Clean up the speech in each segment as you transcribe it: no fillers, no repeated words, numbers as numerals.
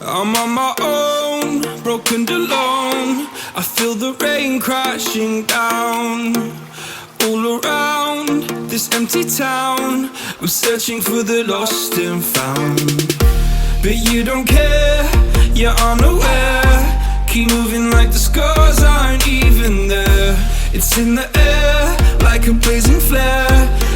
I'm on my own, broken and alone. I feel the rain crashing down all around this empty town. I'm searching for the lost and found, but you don't care, you're unaware. Keep moving like the scars aren't even there. It's in the air like a blazing flare.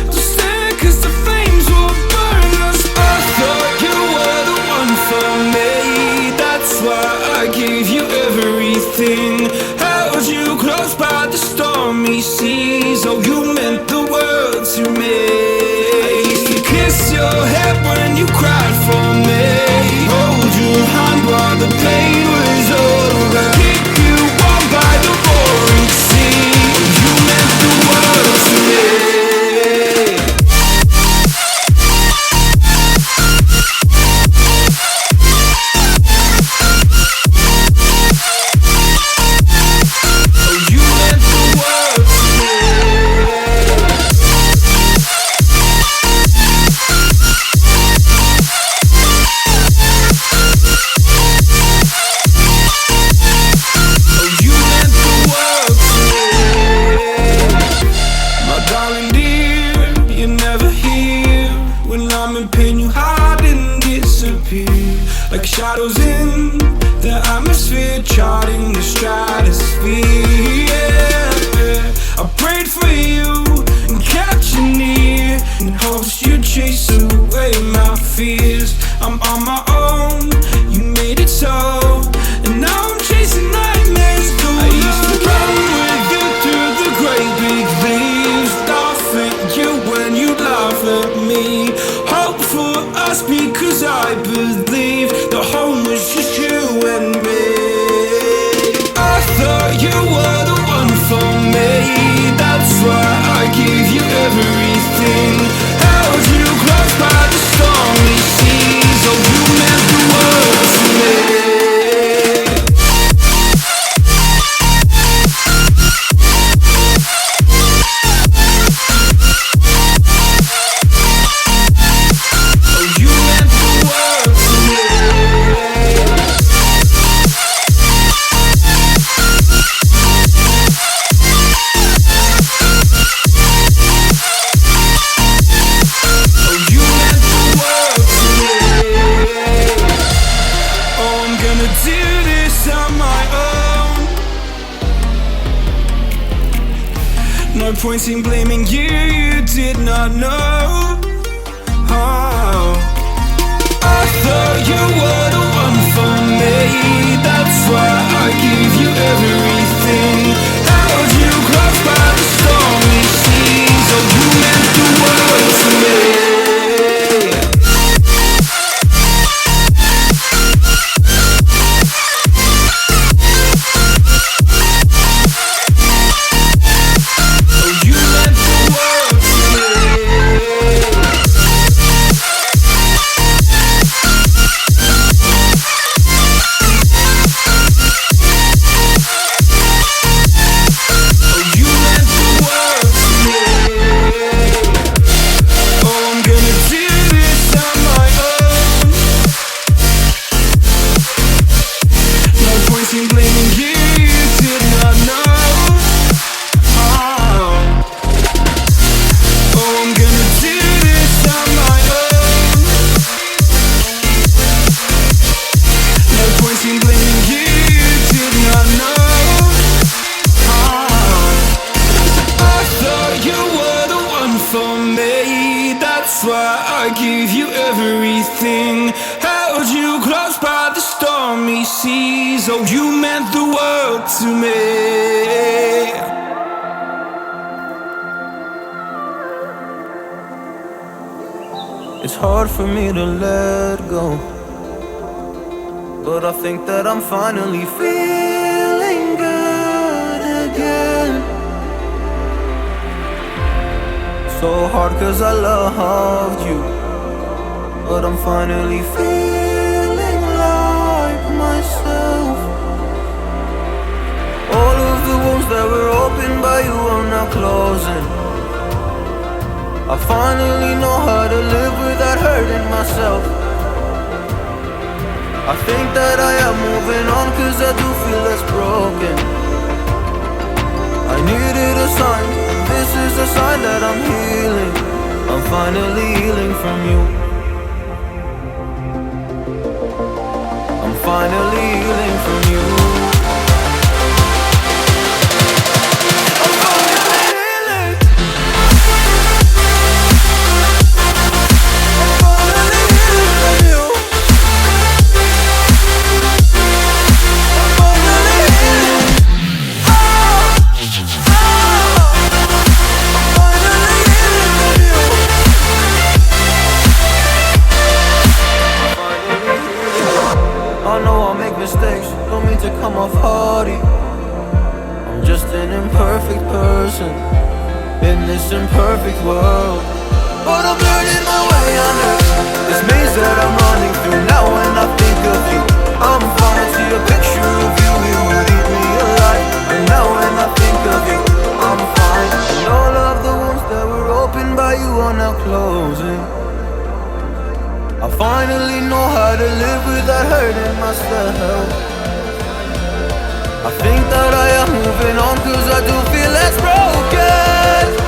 Don't stare cause the flames will burn us. I thought you were the one for me, that's why I gave you everything. Held you close by the stormy seas. Oh, you meant the world to me. I used to kiss your head when you cried for me, hold your hand while the pain was over, keep you warm by the roaring sea. Oh, you meant the world to me. Like shadows in the atmosphere, charting the stratosphere. Yeah. I prayed for you and kept you near in hopes you'd chase away my fears. I'm on my own, you made it so, and now I'm chasing nightmares through. I used to run with you through the great big leaves, laugh at you when you laugh at me. Hope for us because I believe the home was just you and me. I thought you were the one for me, that's why I gave you everything. Held you close by the stormy seas. Oh, you meant the world to me. No point in blaming you, you did not know. Oh. I thought you were the one for me, that's why I gave you everything. Held you close by the stormy seas. Oh, you meant the world to me. I gave you everything, held you close by the stormy seas. Oh, you meant the world to me. It's hard for me to let go, but I think that I'm finally feeling good again. So hard cause I loved you, but I'm finally feeling like myself. All of the wounds that were opened by you are now closing. I finally know how to live without hurting myself. I think that I am moving on, cause I do feel less broken. I needed a sign, this is a sign that I'm healing. I'm finally healing from you. I'm finally healing from you. I'm finally healing. I'm finally healing from you. I'm finally healing. Oh, oh. I'm finally healing from you. I know I make mistakes, don't mean to come off hardy. I'm just an imperfect person in this imperfect world, but I'm learning my way under this maze that I'm running through. Now when I think of you, I'm fine. See a picture of you, it would eat me alive. And now when I think of you, I'm fine. And all of the wounds that were opened by you are now closing. I finally know how to live without hurting myself. I think that I am moving on, cause I do feel less broken.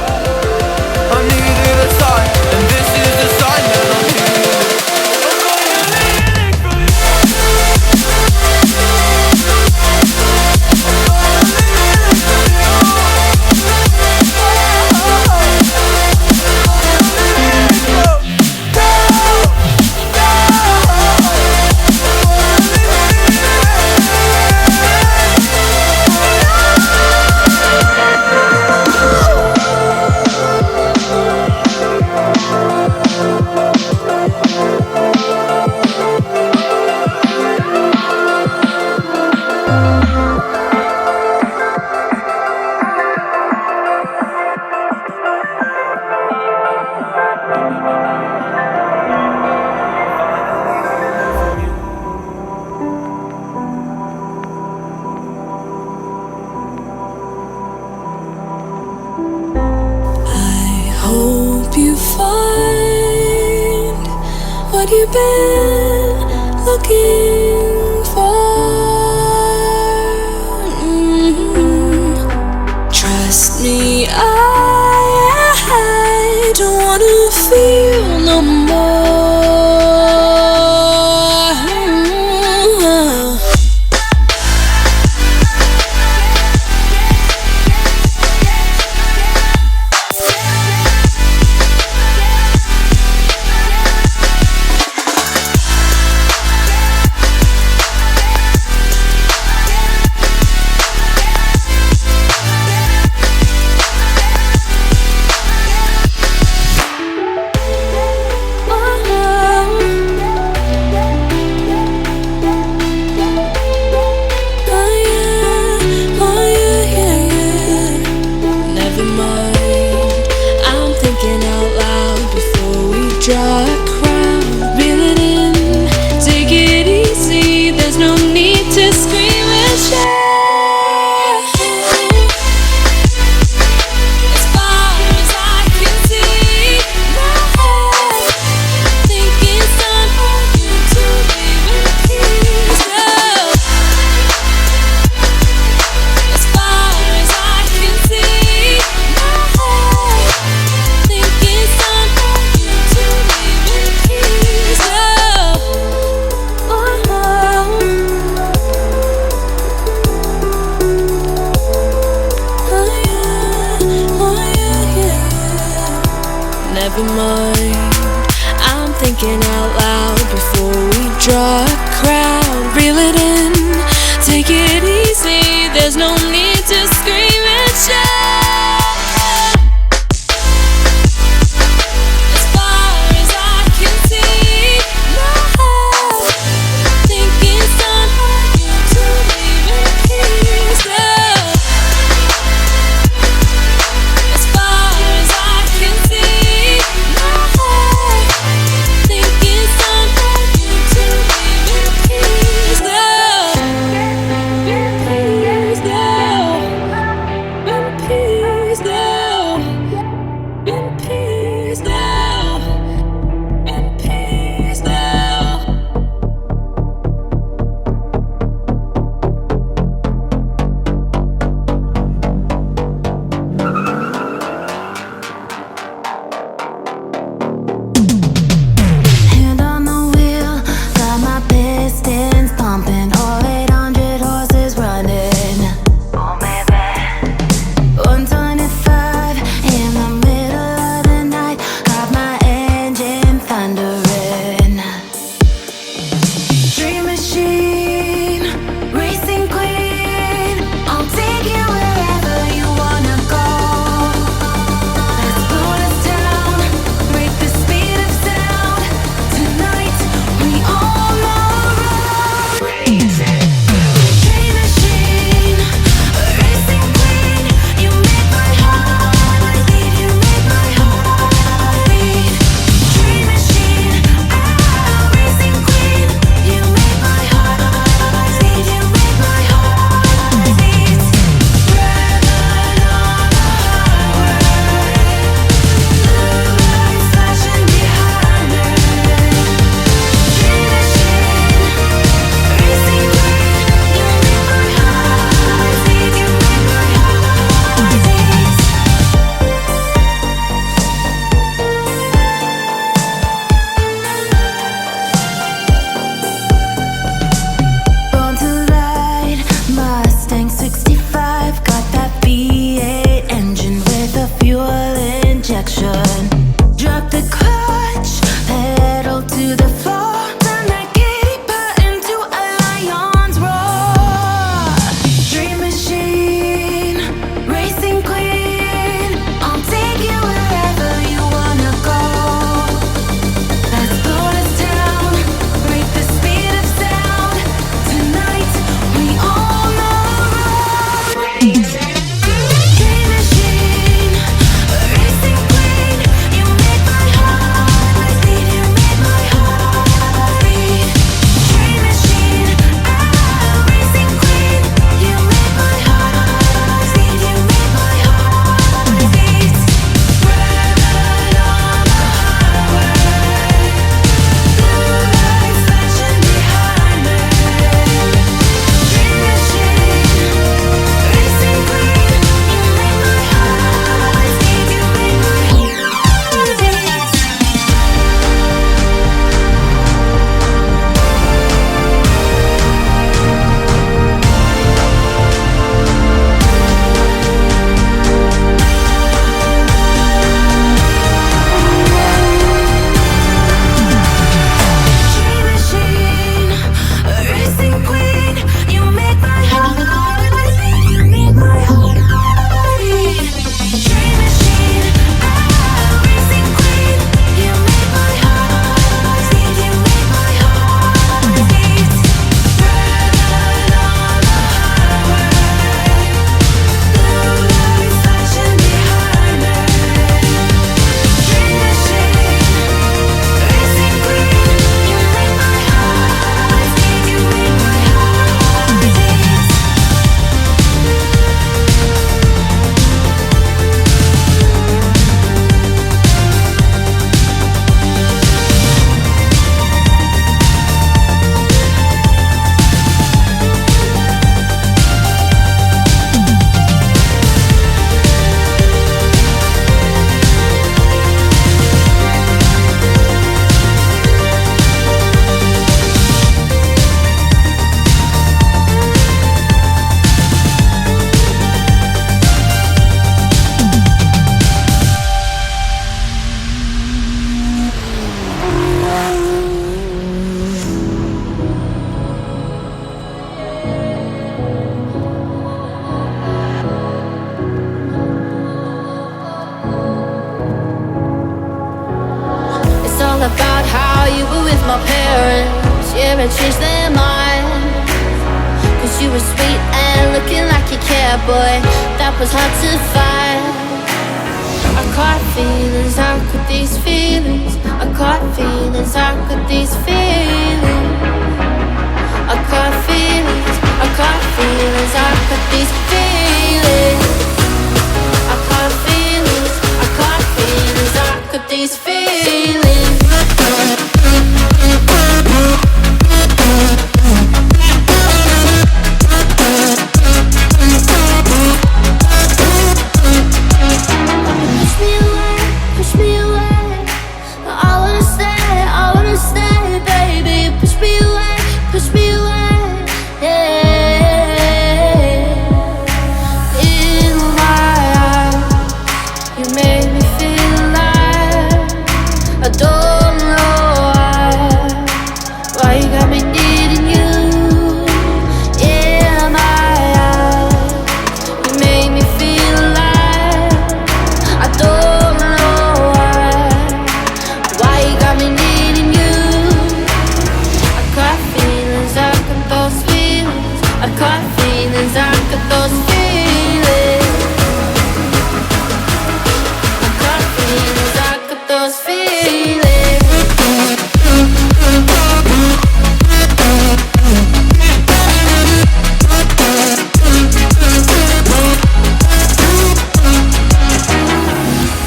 I needed a sign, and this is the sign that I'm healing. I'm finally healing from you. I'm finally healing from you. Hope you find what you've been looking for. Trust me, I don't wanna feel no more. Never mind, I'm thinking out loud before we draw a crowd. Reel it in, take it easy, there's no need to scream and shout. As far as I can see, my heart think it's time for you to leave in peace. As far as I can see, my heart I changed their mind. Cause you were sweet and looking like you cared, boy. That was hard to find. I caught feelings, how could these feelings? I caught feelings, how could these feelings? I caught feelings, I caught feelings, how could these feelings? I caught feelings, I caught feelings, how could these feelings? Push me away, I wanna stay, baby. Push me away, yeah. In my eyes, you made me feel alive. I don't know why you got me needing you. In my eyes, you made me feel alive. I don't know why you got me needing you. I caught feelings, I got those feelings. I caught feelings, I got those feelings. I caught feelings, I got those feelings.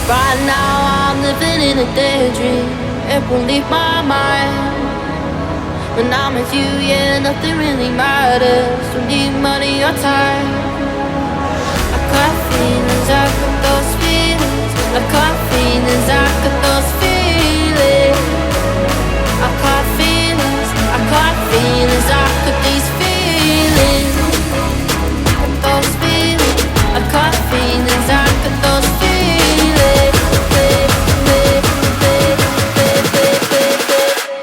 Right now I'm living in a daydream. It won't leave my mind. When I'm with you, yeah, nothing really matters. Don't need money or time. I got feelings, I got those feelings. I got feelings, I got those feelings. I got feelings, I got feelings, I got these feelings. I got those feelings, I got feelings, I got those feelings.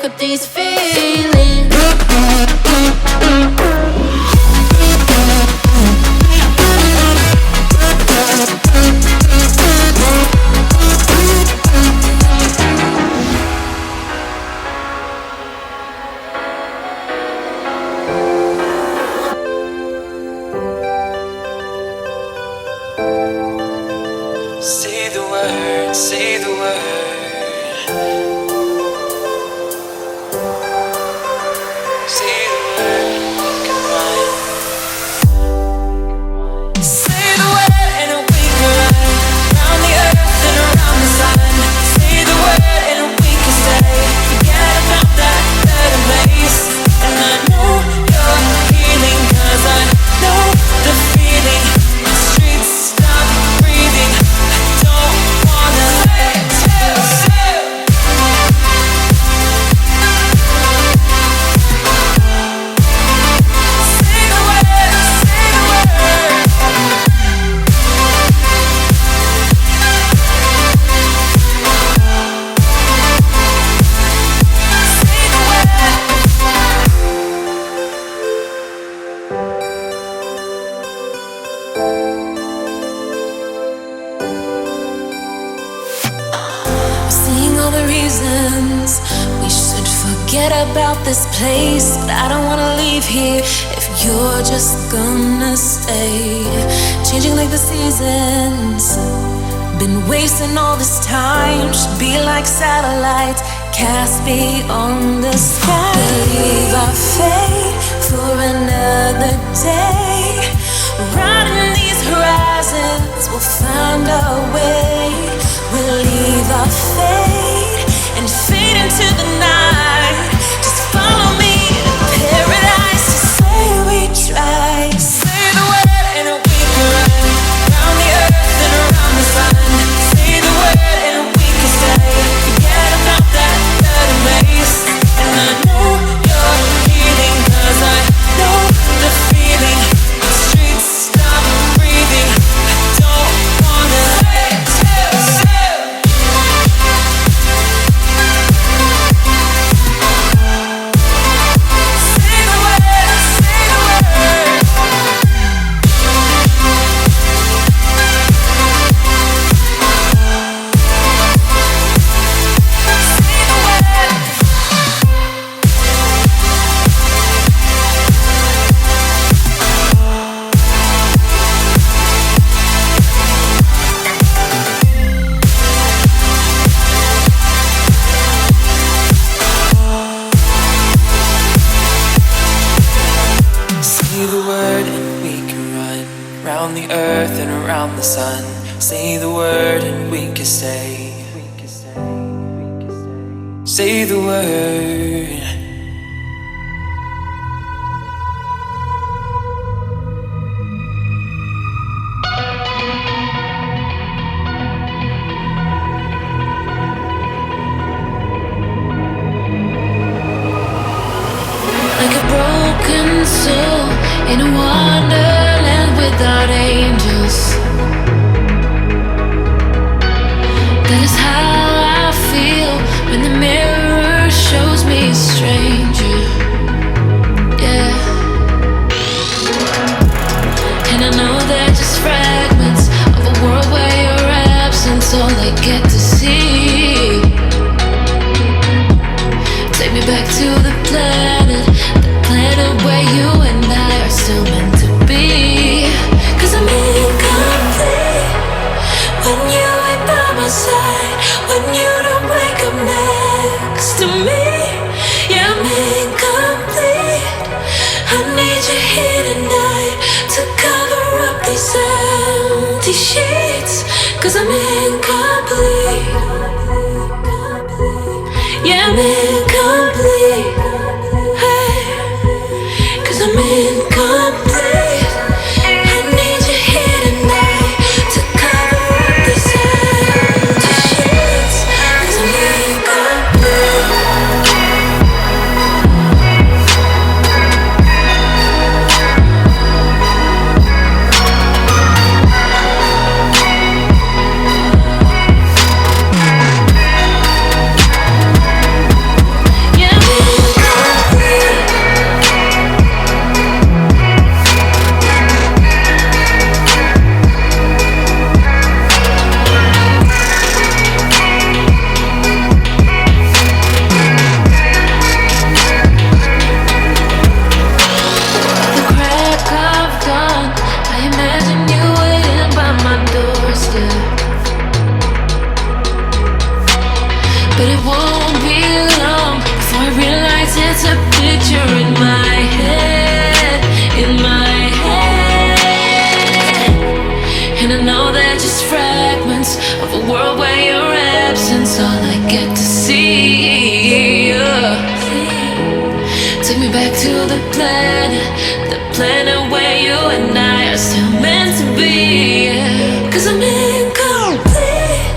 Got these feelings. Say the word, say the word. Say the word, come on. Say the word and we can run around the earth and around the sun. Say the word and we can stay. Forget about that better place. And I know you're healing, 'cause I know the feeling. The streets stop breathing. I don't wanna say. Seeing all the reasons we should forget about this place, but I don't wanna leave here if you're just gonna stay. Changing like the seasons, been wasting all this time. Should be like satellites cast beyond the sky. Believe our fate for another day. Riding these horizons, we'll find our way. We'll leave our fate and fade into the night. Just follow me to paradise. Just say we tried. Say the word and we can run around the earth and around the sun. Say the word and we can stay. Forget about that better place. And I know you're healing, 'cause I know the feeling. The streets stop breathing. I don't wanna say. around the earth and around the sun. Say the word and we can stay. Say the word. Like a broken soul in a wonderland without angels. That is how I feel when the mirror shows me a stranger. Yeah. And I know they're just fragments of a world where your absence all I get to see. Take me back to the planet where you and I are still meant to be. 'Cause I'm incomplete when you ain't by my side, when you don't wake up next to me. Yeah, I'm incomplete. I need you here tonight to cover up these empty sheets. 'Cause I'm incomplete. Yeah, I'm incomplete. I'm incomplete. I need you here tonight to cover up these empty sheets. 'Cause I'm incomplete. But it won't be long before I realize it's a picture in my head, in my head. And I know they're just fragments of a world where your absence all I get to see. Take me back to the planet where you and I are still meant to be. 'Cause I'm incomplete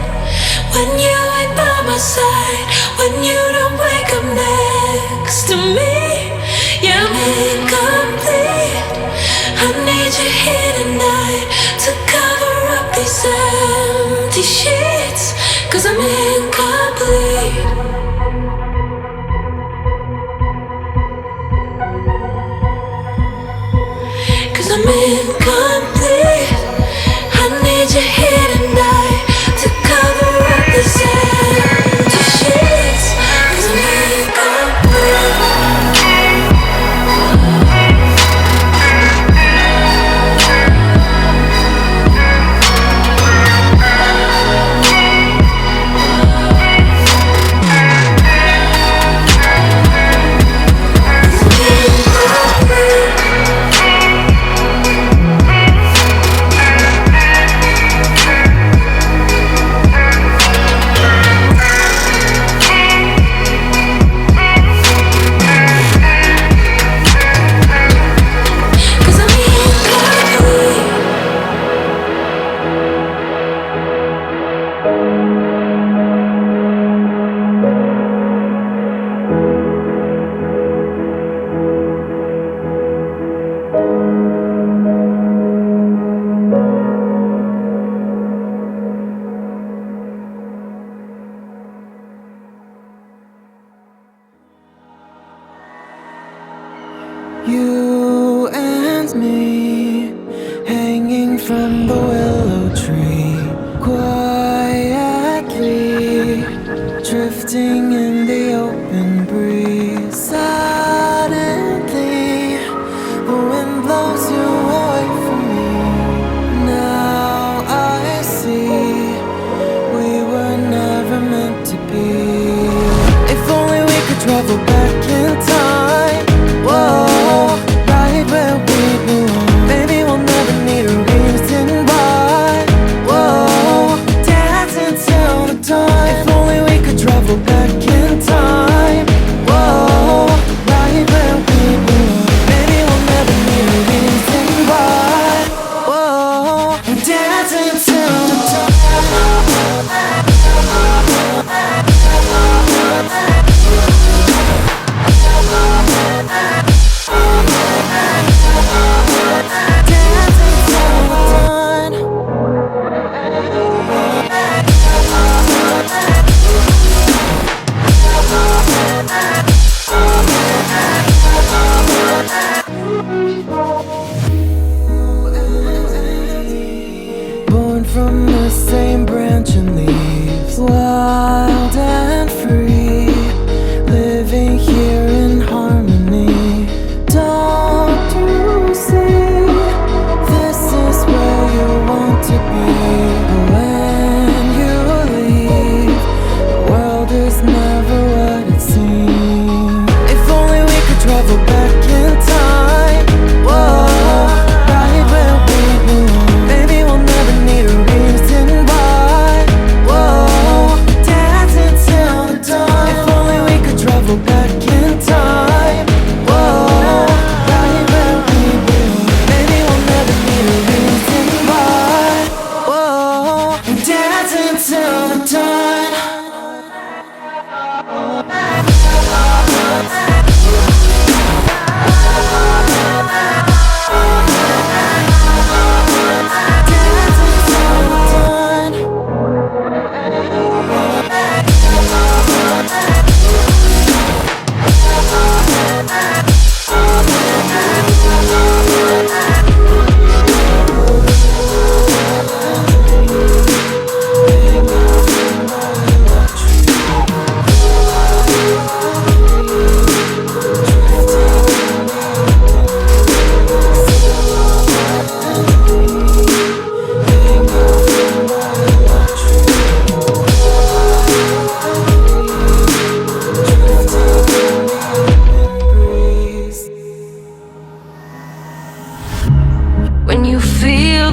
when you ain't by my side, when you don't wake up next to me. Yeah, I'm incomplete. I need you here tonight to cover up these empty sheets. 'Cause I'm incomplete. I'm incomplete. I need you here tonight to cover up this empty sheets. 'Cause I'm incomplete. You and me, hanging from the willow tree, quietly drifting in the open breeze. Suddenly, the wind blows you away from me. Now I see we were never meant to be. If only we could travel back in time. Whoa, right where we belong.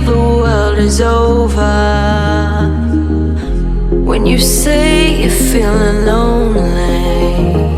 the world is over, when you say you're feeling lonely,